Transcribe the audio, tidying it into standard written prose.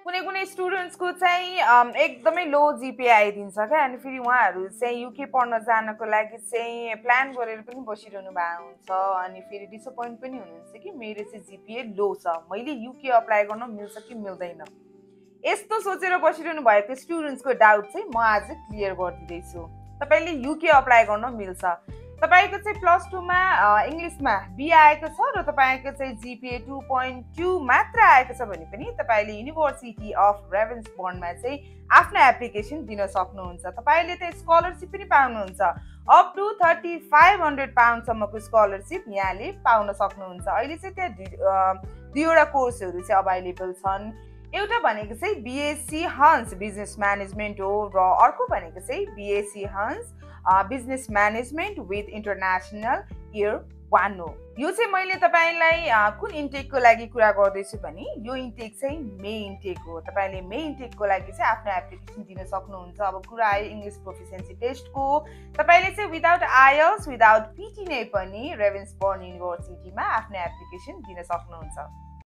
कुनै स्टुडेन्ट्सको चाहिँ एकदमै लो जिपिए आइदिन्छ क्या, अनि फेरि उहाँहरू चाहिँ युके पढ्न जानको लागि चाहिँ प्लान गरेर पनि बसिरहनु भएको हुन्छ, अनि फेरि डिसपोइन्ट पनि हुनुहुन्छ कि मेरो चाहिँ जिपिए लो छ, मैले युके अप्लाई गर्न मिल्छ कि मिल्दैन, यस्तो सोचेर बसिरहनु भएको स्टुडेन्ट्सको डाउट चाहिँ म आज क्लियर गरिदिँदैछु। तपाईँले युके अप्लाई गर्न मिल्छ। तपाईँको चाहिँ +2 मा इङ्ग्लिसमा बी आएको छ र तपाईँको चाहिँ जिपिए 2.2 मात्र आएको छ भने पनि तपाईँले युनिभर्सिटी अफ रेभेन्सबर्नमा चाहिँ आफ्नो एप्लिकेसन दिन सक्नुहुन्छ। तपाईँले त स्कलरसिप पनि पाउनुहुन्छ, अप टु 3500 पाउन्डसम्मको स्कलरसिप यहाँले पाउन सक्नुहुन्छ। अहिले चाहिँ त्यहाँ दुईवटा कोर्सहरू चाहिँ अभाइलेबल छन्। एउटा भनेको चाहिँ बिएससी हन्स बिजनेस म्यानेजमेन्ट हो र अर्को भनेको चाहिँ BSc Huns business management with international year 1 हो। यो चाहिँ मैले तपाईँलाई कुन इन्टेकको लागि कुरा गर्दैछु भने यो इन्टेक चाहिँ मे इन्टेक हो। तपाईँले मे इन्टेकको लागि चाहिँ आफ्नो एप्लिकेसन दिन सक्नुहुन्छ। अब कुरा आयो इङ्ग्लिस प्रोफिसियन्सी टेस्टको, तपाईँले चाहिँ विदाउट आइएल्स विदाउट पिटी नै पनि रेभेन्सबर्न युनिभर्सिटीमा आफ्नो एप्लिकेसन दिन सक्नुहुन्छ।